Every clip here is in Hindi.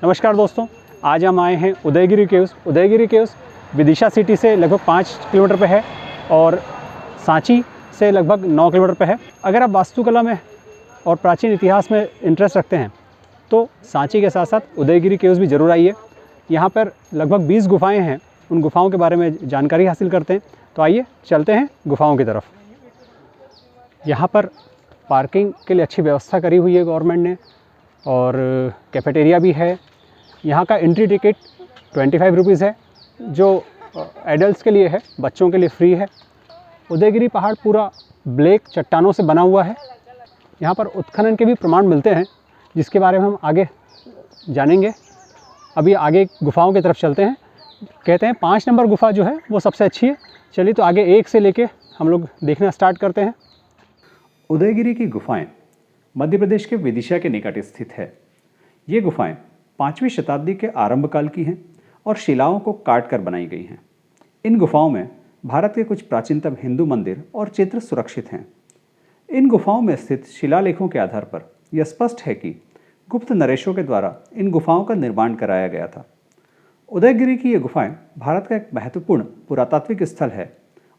नमस्कार दोस्तों, आज हम आए हैं Udayagiri caves. Udayagiri caves Vidisha city से लगभग 5 किलोमीटर पे है और सांची से लगभग 9 किलोमीटर पे है। अगर आप वास्तुकला में और प्राचीन इतिहास में इंटरेस्ट रखते हैं तो सांची के साथ साथ उदयगिरी केव्स भी ज़रूर आइए। यहाँ पर लगभग 20 गुफाएँ हैं, उन गुफाओं के बारे में जानकारी हासिल करते हैं। तो आइए चलते हैं गुफाओं की तरफ। यहाँ पर पार्किंग के लिए अच्छी व्यवस्था करी हुई है गवर्नमेंट ने और कैफेटेरिया भी है। यहाँ का एंट्री टिकट 25 रुपीज़ है, जो एडल्ट्स के लिए है, बच्चों के लिए फ्री है। उदयगिरी पहाड़ पूरा ब्लैक चट्टानों से बना हुआ है। यहाँ पर उत्खनन के भी प्रमाण मिलते हैं, जिसके बारे में हम आगे जानेंगे। अभी आगे गुफाओं की तरफ चलते हैं। कहते हैं 5 नंबर गुफा जो है वो सबसे अच्छी है। चलिए तो आगे 1 से लेके हम लोग देखना स्टार्ट करते हैं। उदयगिरी की गुफाएं मध्य प्रदेश के विदिशा के निकट स्थित है। ये गुफाएं 5वीं शताब्दी के आरंभ काल की हैं और शिलाओं को काट कर बनाई गई हैं। इन गुफाओं में भारत के कुछ प्राचीनतम हिंदू मंदिर और चित्र सुरक्षित हैं। इन गुफाओं में स्थित शिलालेखों के आधार पर यह स्पष्ट है कि गुप्त नरेशों के द्वारा इन गुफाओं का निर्माण कराया गया था। उदयगिरी की ये गुफाएं भारत का एक महत्वपूर्ण पुरातात्विक स्थल है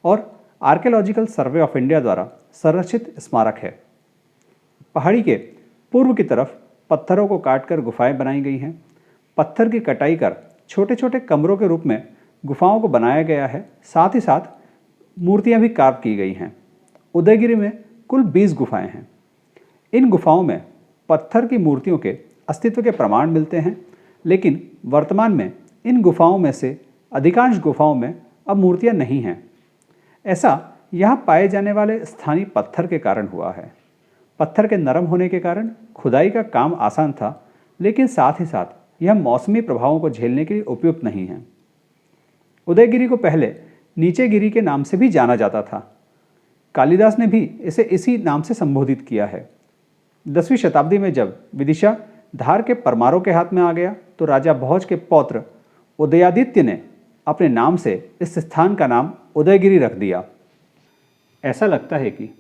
और आर्कियोलॉजिकल सर्वे ऑफ इंडिया द्वारा संरक्षित स्मारक है। पहाड़ी के पूर्व की तरफ पत्थरों को काटकर गुफाएं बनाई गई हैं। पत्थर की कटाई कर छोटे छोटे कमरों के रूप में गुफाओं को बनाया गया है। साथ ही साथ मूर्तियां भी कार्व की गई हैं। उदयगिरी में कुल 20 गुफाएं हैं। इन गुफाओं में पत्थर की मूर्तियों के अस्तित्व के प्रमाण मिलते हैं, लेकिन वर्तमान में इन गुफाओं में से अधिकांश गुफाओं में अब मूर्तियां नहीं हैं। ऐसा यहाँ पाए जाने वाले स्थानीय पत्थर के कारण हुआ है। पत्थर के नरम होने के कारण खुदाई का काम आसान था, लेकिन साथ ही साथ यह मौसमी प्रभावों को झेलने के लिए उपयुक्त नहीं है। उदयगिरी को पहले नीचे गिरी के नाम से भी जाना जाता था। कालिदास ने भी इसे इसी नाम से संबोधित किया है। 10वीं शताब्दी में जब विदिशा धार के परमारों के हाथ में आ गया तो राजा भोज के पौत्र उदयादित्य ने अपने नाम से इस स्थान का नाम उदयगिरी रख दिया। ऐसा लगता है कि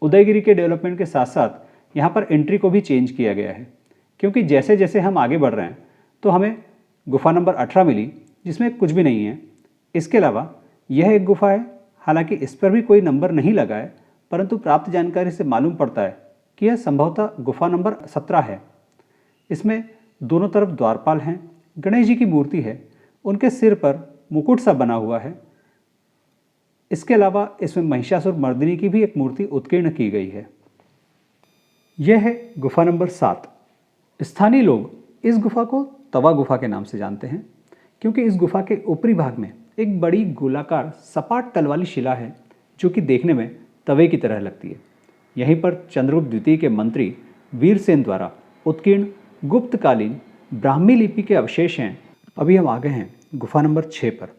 उदयगिरी के डेवलपमेंट के साथ साथ यहाँ पर एंट्री को भी चेंज किया गया है, क्योंकि जैसे जैसे हम आगे बढ़ रहे हैं तो हमें गुफा नंबर 18 मिली, जिसमें कुछ भी नहीं है। इसके अलावा यह एक गुफा है, हालांकि इस पर भी कोई नंबर नहीं लगा है, परंतु प्राप्त जानकारी से मालूम पड़ता है कि यह संभवतः गुफा नंबर 17 है। इसमें दोनों तरफ द्वारपाल हैं। गणेश जी की मूर्ति है, उनके सिर पर मुकुट सा बना हुआ है। इसके अलावा इसमें महिषासुर मर्दिनी की भी एक मूर्ति उत्कीर्ण की गई है। यह है गुफा नंबर 7। स्थानीय लोग इस गुफा को तवा गुफा के नाम से जानते हैं, क्योंकि इस गुफा के ऊपरी भाग में एक बड़ी गोलाकार सपाट तल वाली शिला है, जो कि देखने में तवे की तरह लगती है। यहीं पर चंद्रगुप्त द्वितीय के मंत्री वीरसेन द्वारा उत्कीर्ण गुप्तकालीन ब्राह्मी लिपि के अवशेष हैं। अभी हम आ गए हैं गुफा नंबर 6 पर।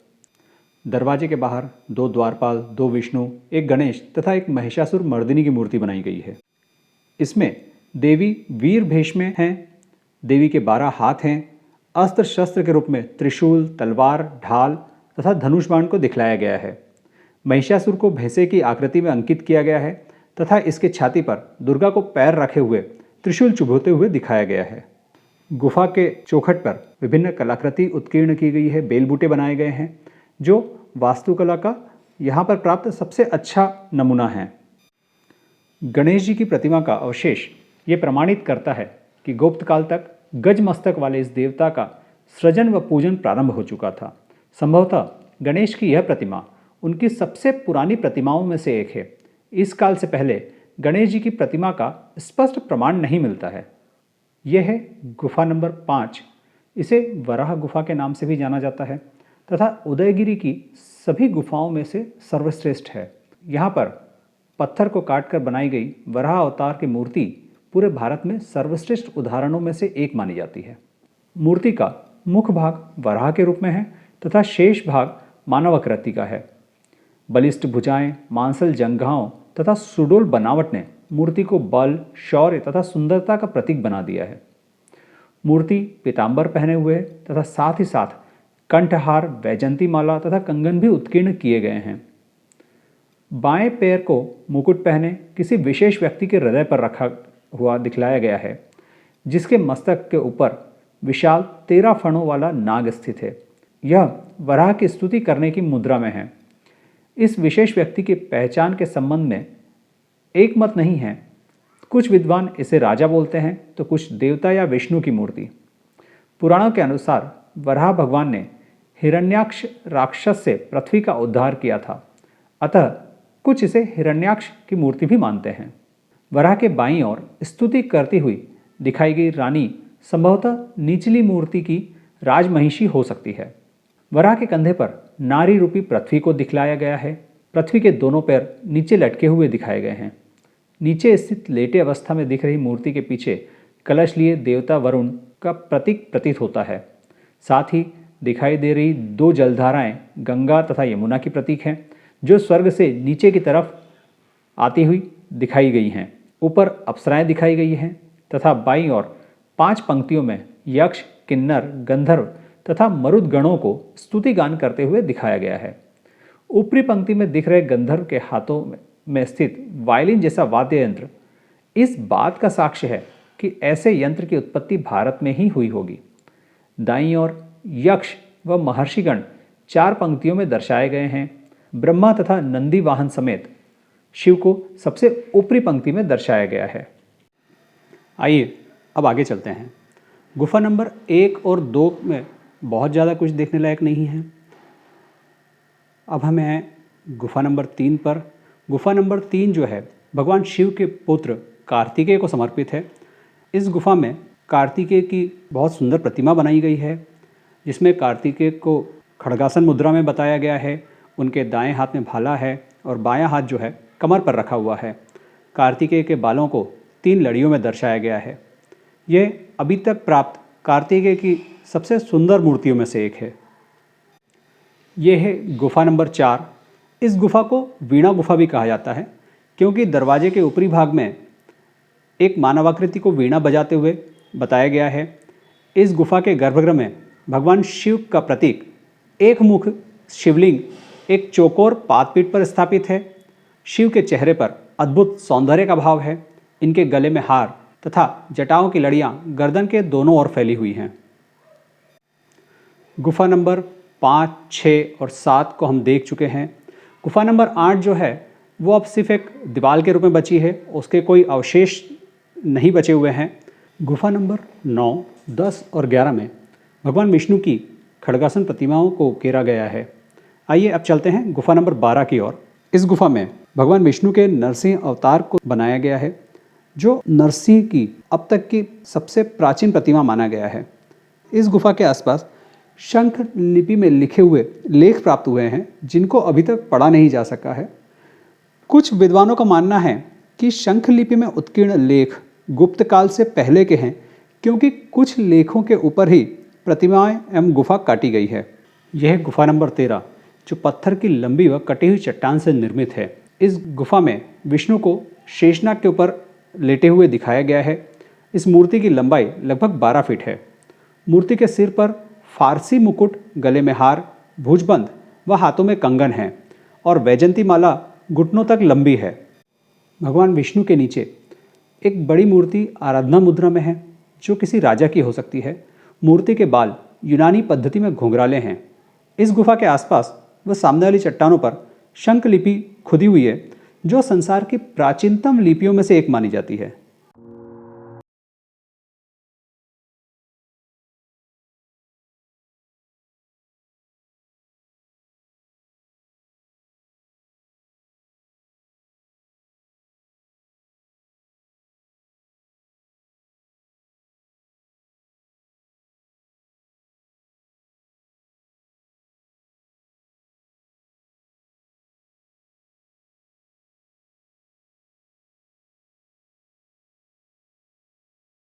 दरवाजे के बाहर 2 द्वारपाल, 2 विष्णु, एक गणेश तथा एक महिषासुर मर्दिनी की मूर्ति बनाई गई है। इसमें देवी वीर भेष में हैं। देवी के 12 हाथ हैं। अस्त्र शस्त्र के रूप में त्रिशूल, तलवार, ढाल तथा धनुष बाण को दिखलाया गया है। महिषासुर को भैंसे की आकृति में अंकित किया गया है तथा इसके छाती पर दुर्गा को पैर रखे हुए त्रिशूल चुभोते हुए दिखाया गया है। गुफा के चौखट पर विभिन्न कलाकृति उत्कीर्ण की गई है, बेल बूटे बनाए गए हैं, जो वास्तुकला का यहाँ पर प्राप्त सबसे अच्छा नमूना है। गणेश जी की प्रतिमा का अवशेष ये प्रमाणित करता है कि गुप्त काल तक गज मस्तक वाले इस देवता का सृजन व पूजन प्रारंभ हो चुका था। संभवतः गणेश की यह प्रतिमा उनकी सबसे पुरानी प्रतिमाओं में से एक है। इस काल से पहले गणेश जी की प्रतिमा का स्पष्ट प्रमाण नहीं मिलता है। यह है गुफा नंबर 5। इसे वराह गुफा के नाम से भी जाना जाता है तथा उदयगिरी की सभी गुफाओं में से सर्वश्रेष्ठ है। यहाँ पर पत्थर को काटकर बनाई गई वराह अवतार की मूर्ति पूरे भारत में सर्वश्रेष्ठ उदाहरणों में से एक मानी जाती है। मूर्ति का मुख भाग वराह के रूप में है तथा शेष भाग मानवाकृति का है। बलिष्ठ भुजाएं, मांसल जंघाओं तथा सुडोल बनावट ने मूर्ति को बल, शौर्य तथा सुंदरता का प्रतीक बना दिया है। मूर्ति पीताम्बर पहने हुए है तथा साथ ही साथ कंठहार, वैजंती माला तथा कंगन भी उत्कीर्ण किए गए हैं। बाएं पैर को मुकुट पहने किसी विशेष व्यक्ति के हृदय पर रखा हुआ दिखलाया गया है, जिसके मस्तक के ऊपर विशाल 13 फणों वाला नाग स्थित है। यह वराह की स्तुति करने की मुद्रा में है। इस विशेष व्यक्ति की पहचान के संबंध में एक मत नहीं है। कुछ विद्वान इसे राजा बोलते हैं तो कुछ देवता या विष्णु की मूर्ति। पुराणों के अनुसार वराह भगवान ने हिरण्याक्ष राक्षस से पृथ्वी का उद्धार किया था, अतः कुछ इसे हिरण्याक्ष की मूर्ति भी मानते हैं। वराह के बाईं ओर स्तुति करती हुई दिखाई गई रानी संभवतः निचली मूर्ति की राजमहिषी हो सकती है। वराह के कंधे पर नारी रूपी पृथ्वी को दिखलाया गया है। पृथ्वी के दोनों पैर नीचे लटके हुए दिखाए गए हैं। नीचे स्थित लेटे अवस्था में दिख रही मूर्ति के पीछे कलश लिए देवता वरुण का प्रतीक प्रतीत होता है। साथ ही दिखाई दे रही दो जलधाराएं गंगा तथा यमुना की प्रतीक हैं, जो स्वर्ग से नीचे की तरफ आती हुई दिखाई गई हैं। ऊपर अप्सराएं दिखाई गई हैं तथा बाईं ओर 5 पंक्तियों में यक्ष, किन्नर, गंधर्व तथा मरुद गणों को स्तुति गान करते हुए दिखाया गया है। ऊपरी पंक्ति में दिख रहे गंधर्व के हाथों में स्थित वायलिन जैसा वाद्य यंत्र इस बात का साक्ष्य है कि ऐसे यंत्र की उत्पत्ति भारत में ही हुई होगी। दाईं ओर यक्ष व महर्षिगण 4 पंक्तियों में दर्शाए गए हैं। ब्रह्मा तथा नंदी वाहन समेत शिव को सबसे ऊपरी पंक्ति में दर्शाया गया है। आइए अब आगे चलते हैं। गुफा नंबर 1 और 2 में बहुत ज़्यादा कुछ देखने लायक नहीं है। अब हम हैं गुफा नंबर 3 पर। गुफा नंबर 3 जो है भगवान शिव के पुत्र कार्तिकेय को समर्पित है। इस गुफा में कार्तिकेय की बहुत सुंदर प्रतिमा बनाई गई है, जिसमें कार्तिकेय को खड्गासन मुद्रा में बताया गया है। उनके दाएं हाथ में भाला है और बायां हाथ जो है कमर पर रखा हुआ है। कार्तिकेय के बालों को 3 लड़ियों में दर्शाया गया है। यह अभी तक प्राप्त कार्तिकेय की सबसे सुंदर मूर्तियों में से एक है। यह है गुफा नंबर 4। इस गुफा को वीणा गुफा भी कहा जाता है, क्योंकि दरवाजे के ऊपरी भाग में एक मानवाकृति को वीणा बजाते हुए बताया गया है। इस गुफा के गर्भगृह में भगवान शिव का प्रतीक एक मुख शिवलिंग एक चौकोर पादपीठ पर स्थापित है। शिव के चेहरे पर अद्भुत सौंदर्य का भाव है। इनके गले में हार तथा जटाओं की लड़ियां गर्दन के दोनों ओर फैली हुई हैं। गुफा नंबर 5, 6 और 7 को हम देख चुके हैं। गुफा नंबर 8 जो है वो अब सिर्फ एक दीवार के रूप में बची है, उसके कोई अवशेष नहीं बचे हुए हैं। गुफा नंबर 9, 10 और 11 में भगवान विष्णु की खड्गासन प्रतिमाओं को घेरा गया है। आइए अब चलते हैं गुफा नंबर 12 की ओर। इस गुफा में भगवान विष्णु के नरसिंह अवतार को बनाया गया है, जो नरसिंह की अब तक की सबसे प्राचीन प्रतिमा माना गया है। इस गुफा के आसपास शंख लिपि में लिखे हुए लेख प्राप्त हुए हैं, जिनको अभी तक पढ़ा नहीं जा सका है। कुछ विद्वानों का मानना है कि शंख लिपि में उत्कीर्ण लेख गुप्त काल से पहले के हैं, क्योंकि कुछ लेखों के ऊपर ही प्रतिमाएं एवं गुफा काटी गई है। यह गुफा नंबर 13 जो पत्थर की लंबी व कटी हुई चट्टान से निर्मित है। इस गुफा में विष्णु को शेषनाग के ऊपर लेटे हुए दिखाया गया है। इस मूर्ति की लंबाई लगभग 12 फीट है। मूर्ति के सिर पर फारसी मुकुट, गले में हार, भुजबंद व हाथों में कंगन है और वैजंती माला घुटनों तक लंबी है। भगवान विष्णु के नीचे एक बड़ी मूर्ति आराधना मुद्रा में है, जो किसी राजा की हो सकती है। मूर्ति के बाल यूनानी पद्धति में घुंघराले हैं। इस गुफा के आसपास व सामने वाली चट्टानों पर शंख लिपि खुदी हुई है, जो संसार की प्राचीनतम लिपियों में से एक मानी जाती है।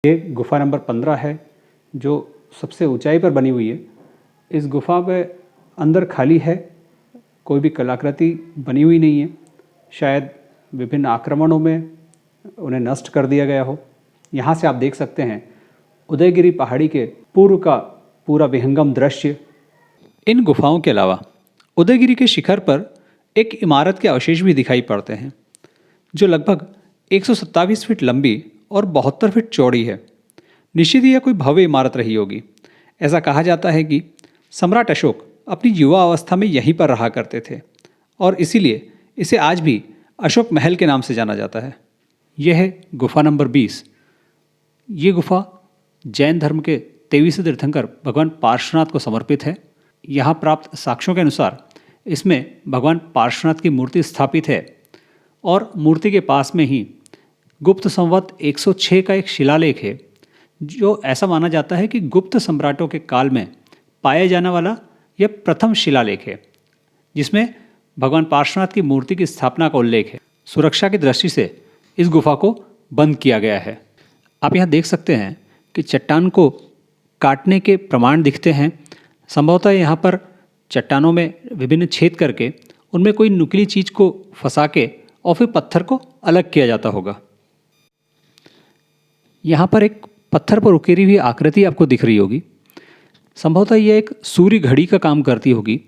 ये गुफा नंबर 15 है, जो सबसे ऊंचाई पर बनी हुई है। इस गुफा में अंदर खाली है, कोई भी कलाकृति बनी हुई नहीं है। शायद विभिन्न आक्रमणों में उन्हें नष्ट कर दिया गया हो। यहाँ से आप देख सकते हैं उदयगिरी पहाड़ी के पूर्व का पूरा विहंगम दृश्य। इन गुफाओं के अलावा उदयगिरी के शिखर पर एक इमारत के अवशेष भी दिखाई पड़ते हैं, जो लगभग 127 फीट लंबी और 72 फीट चौड़ी है। निश्चित ही यह कोई भव्य इमारत रही होगी। ऐसा कहा जाता है कि सम्राट अशोक अपनी युवा अवस्था में यहीं पर रहा करते थे और इसीलिए इसे आज भी अशोक महल के नाम से जाना जाता है। यह है गुफा नंबर 20। ये गुफा जैन धर्म के 23 तीर्थंकर भगवान पार्श्वनाथ को समर्पित है। यहाँ प्राप्त साक्ष्यों के अनुसार इसमें भगवान पार्श्वनाथ की मूर्ति स्थापित है और मूर्ति के पास में ही गुप्त संवत 106 का एक शिलालेख है, जो ऐसा माना जाता है कि गुप्त सम्राटों के काल में पाया जाने वाला यह प्रथम शिलालेख है, जिसमें भगवान पार्श्वनाथ की मूर्ति की स्थापना का उल्लेख है। सुरक्षा की दृष्टि से इस गुफा को बंद किया गया है। आप यहाँ देख सकते हैं कि चट्टान को काटने के प्रमाण दिखते हैं। संभवतः यहाँ पर चट्टानों में विभिन्न छेद करके उनमें कोई नुकीली चीज़ को फंसा के और फिर पत्थर को अलग किया जाता होगा। यहाँ पर एक पत्थर पर उकेरी हुई आकृति आपको दिख रही होगी। संभवतः यह एक सूर्य घड़ी का काम करती होगी।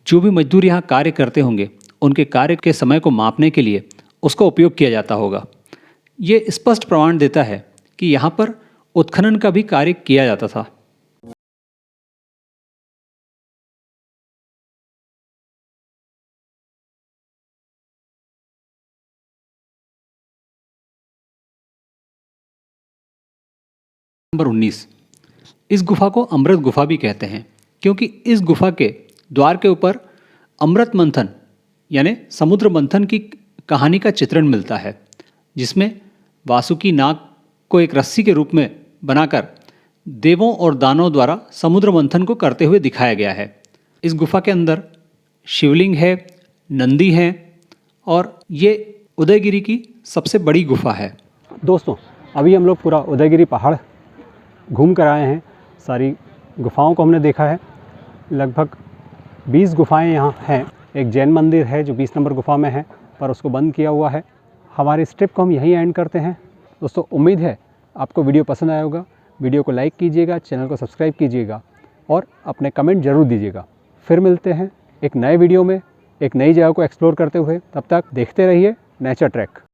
जो भी मजदूर यहाँ कार्य करते होंगे उनके कार्य के समय को मापने के लिए उसका उपयोग किया जाता होगा। ये स्पष्ट प्रमाण देता है कि यहाँ पर उत्खनन का भी कार्य किया जाता था। नंबर 19। इस गुफा को अमृत गुफा भी कहते हैं, क्योंकि इस गुफा के द्वार के ऊपर अमृत मंथन यानी समुद्र मंथन की कहानी का चित्रण मिलता है, जिसमें वासुकी नाग को एक रस्सी के रूप में बनाकर देवों और दानवों द्वारा समुद्र मंथन को करते हुए दिखाया गया है। इस गुफा के अंदर शिवलिंग है, नंदी है और ये उदयगिरी की सबसे बड़ी गुफा है। दोस्तों, अभी हम लोग पूरा उदयगिरी पहाड़ घूम कर आए हैं। सारी गुफाओं को हमने देखा है। लगभग 20 गुफाएं यहाँ हैं। एक जैन मंदिर है जो 20 नंबर गुफा में है, पर उसको बंद किया हुआ है। हमारे इस ट्रिप को हम यहीं एंड करते हैं। दोस्तों, उम्मीद है आपको वीडियो पसंद आया होगा। वीडियो को लाइक कीजिएगा, चैनल को सब्सक्राइब कीजिएगा और अपने कमेंट ज़रूर दीजिएगा। फिर मिलते हैं एक नए वीडियो में, एक नई जगह को एक्सप्लोर करते हुए। तब तक देखते रहिए नेचर ट्रैक।